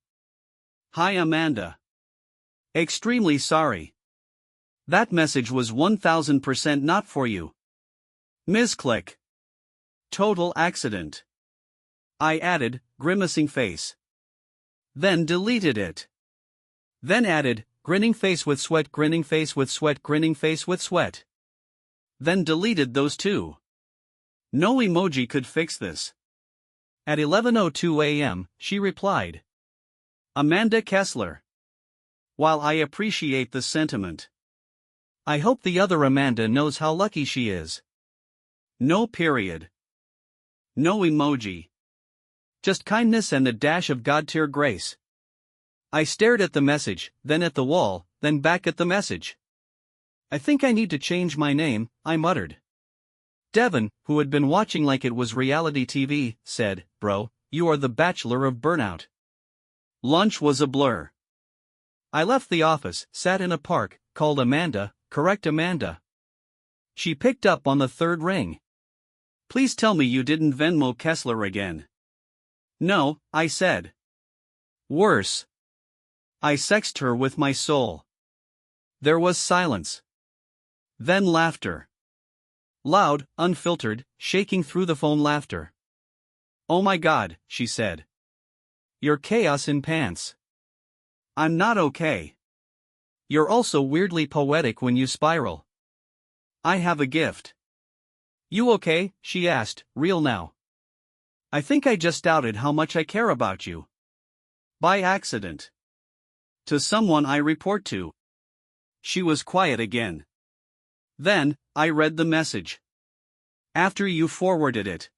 Hi Amanda. Extremely sorry. That message was 1000% not for you. Misclick. Total accident. I added, grimacing face. Then deleted it. Then added, grinning face with sweat, grinning face with sweat, grinning face with sweat. Then deleted those two. No emoji could fix this. At 11:02 a.m., she replied. Amanda Kessler. While I appreciate the sentiment, I hope the other Amanda knows how lucky she is. No period. No emoji. Just kindness and a dash of God-tier grace. I stared at the message, then at the wall, then back at the message. I think I need to change my name, I muttered. Devin, who had been watching like it was reality TV, said, "Bro, you are the Bachelor of Burnout." Lunch was a blur. I left the office, sat in a park, called Amanda, correct Amanda. She picked up on the third ring. Please tell me you didn't Venmo Kessler again. No, I said. Worse. I sexed her with my soul. There was silence. Then laughter. Loud, unfiltered, shaking through the phone laughter. Oh my God, she said. You're chaos in pants. I'm not okay. You're also weirdly poetic when you spiral. I have a gift. You okay? She asked, real now. I think I just doubted how much I care about you. By accident. To someone I report to. She was quiet again. Then, I read the message. After you forwarded it.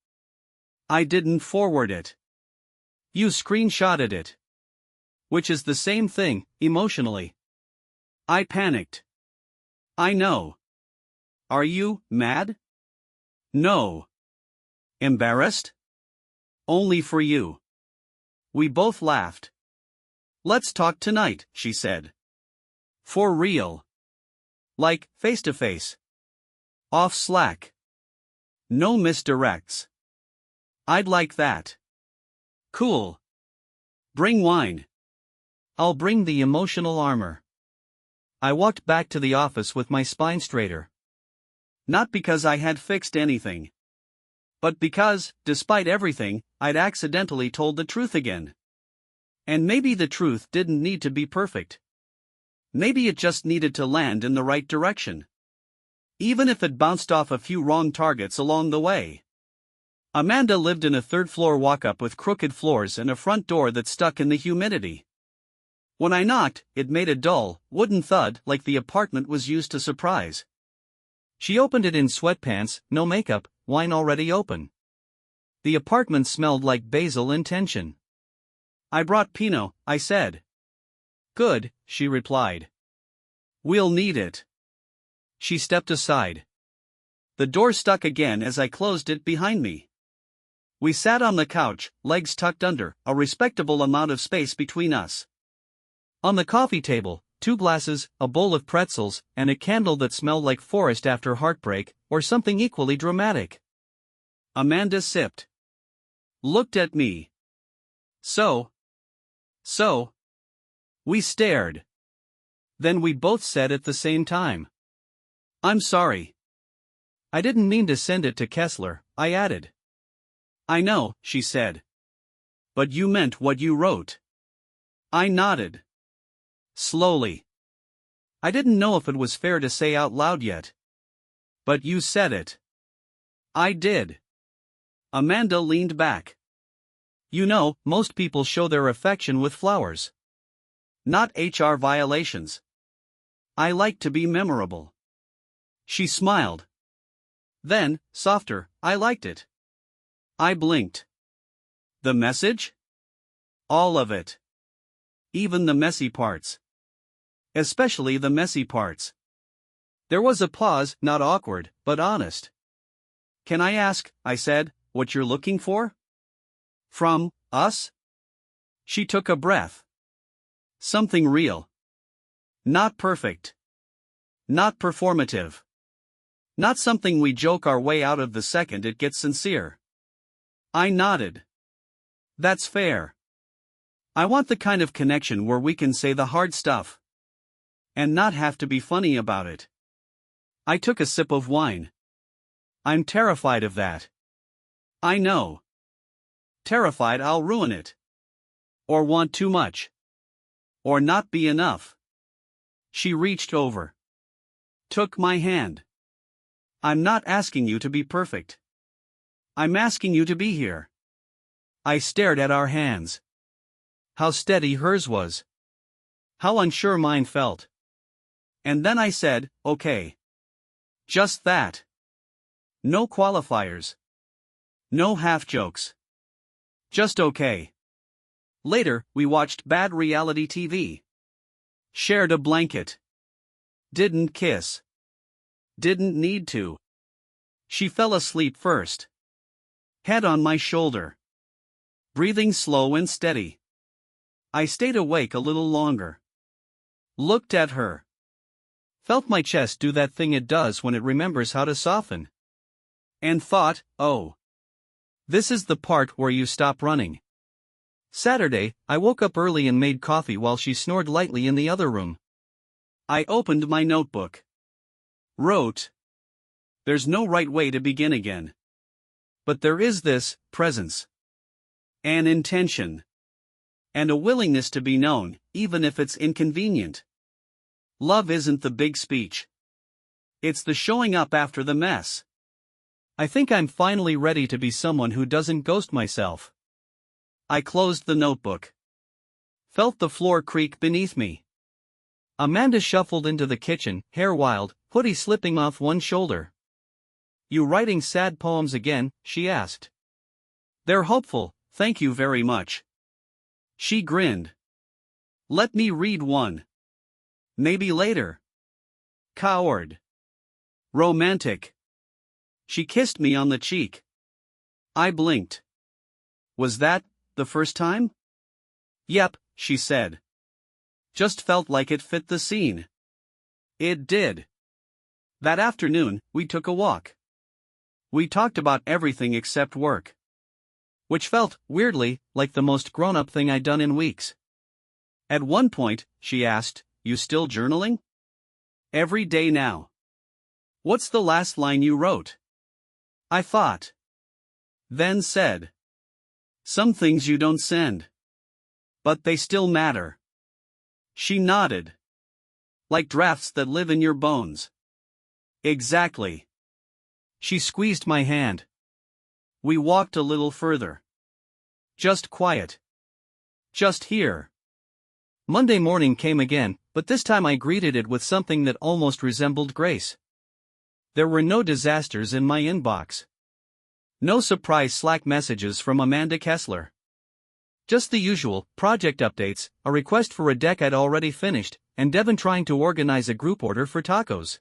I didn't forward it. You screenshotted it. Which is the same thing, emotionally. I panicked. I know. Are you mad? No. Embarrassed? Only for you. We both laughed. Let's talk tonight, she said. For real. Like, face to face. Off Slack. No misdirects. I'd like that. Cool. Bring wine. I'll bring the emotional armor. I walked back to the office with my spine straighter. Not because I had fixed anything. But because, despite everything, I'd accidentally told the truth again. And maybe the truth didn't need to be perfect. Maybe it just needed to land in the right direction. Even if it bounced off a few wrong targets along the way. Amanda lived in a third-floor walk-up with crooked floors and a front door that stuck in the humidity. When I knocked, it made a dull, wooden thud like the apartment was used to surprise. She opened it in sweatpants, no makeup, wine already open. The apartment smelled like basil in tension. I brought Pinot, I said. Good, she replied. We'll need it. She stepped aside. The door stuck again as I closed it behind me. We sat on the couch, legs tucked under, a respectable amount of space between us. On the coffee table, 2 glasses, a bowl of pretzels, and a candle that smelled like forest after heartbreak, or something equally dramatic. Amanda sipped. Looked at me. So. We stared. Then we both said at the same time. I'm sorry. I didn't mean to send it to Kessler, I added. I know, she said. But you meant what you wrote. I nodded. Slowly. I didn't know if it was fair to say out loud yet. But you said it. I did. Amanda leaned back. You know, most people show their affection with flowers. Not HR violations. I like to be memorable. She smiled. Then, softer, I liked it. I blinked. The message? All of it. Even the messy parts. Especially the messy parts. There was a pause, not awkward, but honest. Can I ask, I said, what you're looking for? From us? She took a breath. Something real. Not perfect. Not performative. Not something we joke our way out of the second it gets sincere. I nodded. That's fair. I want the kind of connection where we can say the hard stuff. And not have to be funny about it. I took a sip of wine. I'm terrified of that. I know. Terrified I'll ruin it. Or want too much. Or not be enough. She reached over. Took my hand. I'm not asking you to be perfect. I'm asking you to be here. I stared at our hands. How steady hers was. How unsure mine felt. And then I said, okay. Just that. No qualifiers. No half jokes. Just okay. Later, we watched bad reality TV. Shared a blanket. Didn't kiss. Didn't need to. She fell asleep first. Head on my shoulder. Breathing slow and steady. I stayed awake a little longer. Looked at her. Felt my chest do that thing it does when it remembers how to soften. And thought, oh. This is the part where you stop running. Saturday, I woke up early and made coffee while she snored lightly in the other room. I opened my notebook. Wrote. There's no right way to begin again. But there is this presence. An intention. And a willingness to be known, even if it's inconvenient. Love isn't the big speech. It's the showing up after the mess. I think I'm finally ready to be someone who doesn't ghost myself. I closed the notebook. Felt the floor creak beneath me. Amanda shuffled into the kitchen, hair wild, hoodie slipping off one shoulder. You writing sad poems again? She asked. They're hopeful, thank you very much. She grinned. Let me read one. Maybe later. Coward. Romantic. She kissed me on the cheek. I blinked. Was that the first time? Yep, she said. Just felt like it fit the scene. It did. That afternoon, we took a walk. We talked about everything except work. Which felt, weirdly, like the most grown-up thing I'd done in weeks. At one point, she asked, "You still journaling?" Every day now. What's the last line you wrote? I thought. Then said. Some things you don't send. But they still matter. She nodded. Like drafts that live in your bones. Exactly. She squeezed my hand. We walked a little further. Just quiet. Just here. Monday morning came again, but this time I greeted it with something that almost resembled grace. There were no disasters in my inbox. No surprise Slack messages from Amanda Kessler. Just the usual, project updates, a request for a deck I'd already finished, and Devin trying to organize a group order for tacos.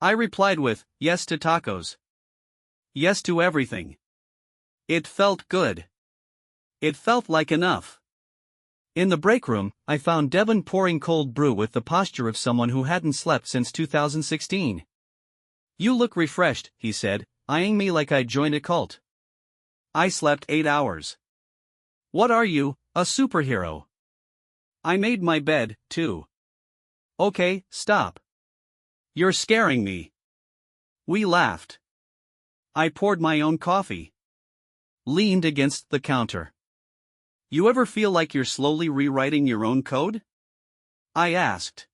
I replied with, yes to tacos. Yes to everything. It felt good. It felt like enough. In the break room, I found Devin pouring cold brew with the posture of someone who hadn't slept since 2016. You look refreshed, he said, eyeing me like I'd joined a cult. I slept 8 hours. What are you, a superhero? I made my bed, too. Okay, stop. You're scaring me. We laughed. I poured my own coffee. Leaned against the counter. You ever feel like you're slowly rewriting your own code? I asked.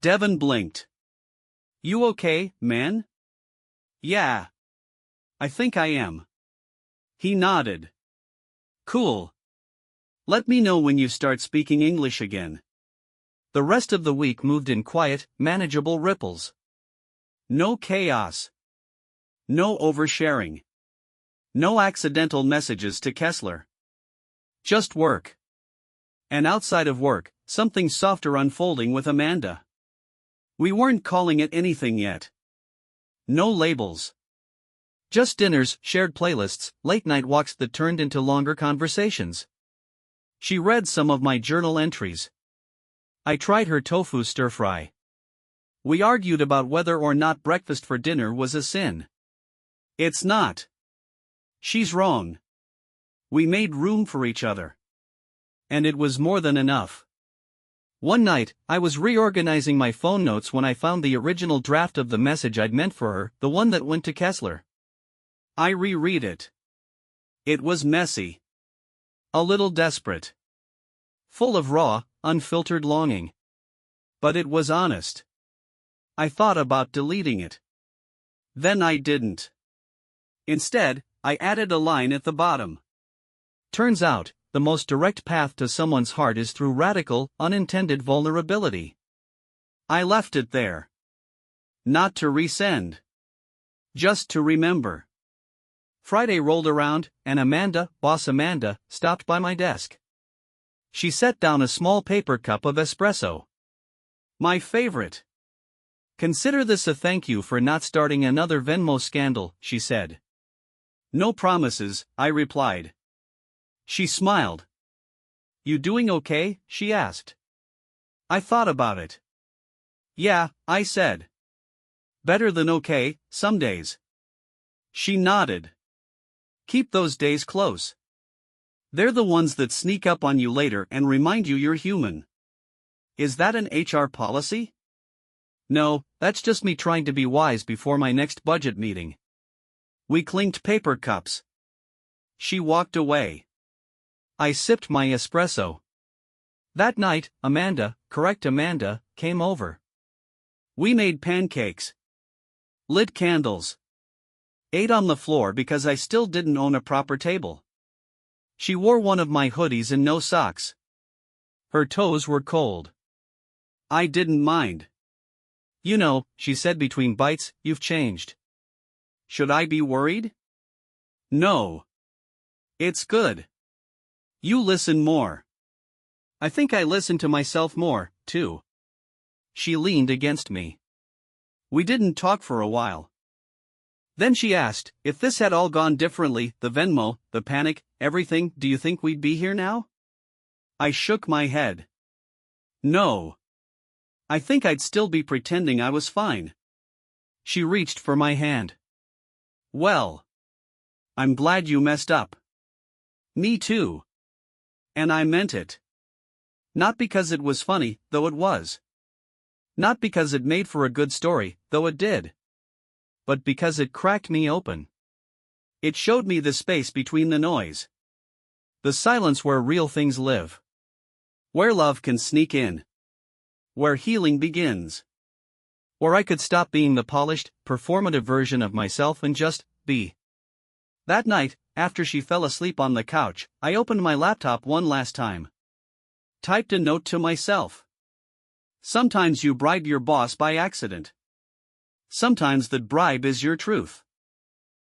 Devin blinked. You okay, man? Yeah. I think I am. He nodded. Cool. Let me know when you start speaking English again. The rest of the week moved in quiet, manageable ripples. No chaos. No oversharing. No accidental messages to Kessler. Just work. And outside of work, something softer unfolding with Amanda. We weren't calling it anything yet. No labels. Just dinners, shared playlists, late-night walks that turned into longer conversations. She read some of my journal entries. I tried her tofu stir-fry. We argued about whether or not breakfast for dinner was a sin. It's not. She's wrong. We made room for each other. And it was more than enough. One night, I was reorganizing my phone notes when I found the original draft of the message I'd meant for her, the one that went to Kessler. I reread it. It was messy. A little desperate. Full of raw, unfiltered longing. But it was honest. I thought about deleting it. Then I didn't. Instead, I added a line at the bottom. Turns out, the most direct path to someone's heart is through radical, unintended vulnerability. I left it there. Not to resend. Just to remember. Friday rolled around, and Amanda, boss Amanda, stopped by my desk. She set down a small paper cup of espresso. My favorite. Consider this a thank you for not starting another Venmo scandal, she said. No promises, I replied. She smiled. You doing okay? She asked. I thought about it. Yeah, I said. Better than okay, some days. She nodded. Keep those days close. They're the ones that sneak up on you later and remind you you're human. Is that an HR policy? No, that's just me trying to be wise before my next budget meeting. We clinked paper cups. She walked away. I sipped my espresso. That night, Amanda, correct Amanda, came over. We made pancakes. Lit candles. Ate on the floor because I still didn't own a proper table. She wore one of my hoodies and no socks. Her toes were cold. I didn't mind. You know, she said between bites, you've changed. Should I be worried? No. It's good. You listen more. I think I listen to myself more, too. She leaned against me. We didn't talk for a while. Then she asked, if this had all gone differently, the Venmo, the panic, everything, do you think we'd be here now? I shook my head. No. I think I'd still be pretending I was fine. She reached for my hand. Well. I'm glad you messed up. Me too. And I meant it. Not because it was funny, though it was. Not because it made for a good story, though it did. But because it cracked me open. It showed me the space between the noise. The silence where real things live. Where love can sneak in. Where healing begins. Where I could stop being the polished, performative version of myself and just be. That night, after she fell asleep on the couch, I opened my laptop one last time. Typed a note to myself. Sometimes you bribe your boss by accident. Sometimes that bribe is your truth.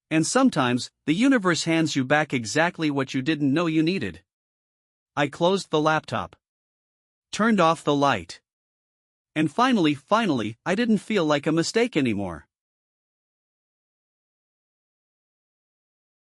And sometimes, the universe hands you back exactly what you didn't know you needed. I closed the laptop. Turned off the light. And finally, I didn't feel like a mistake anymore.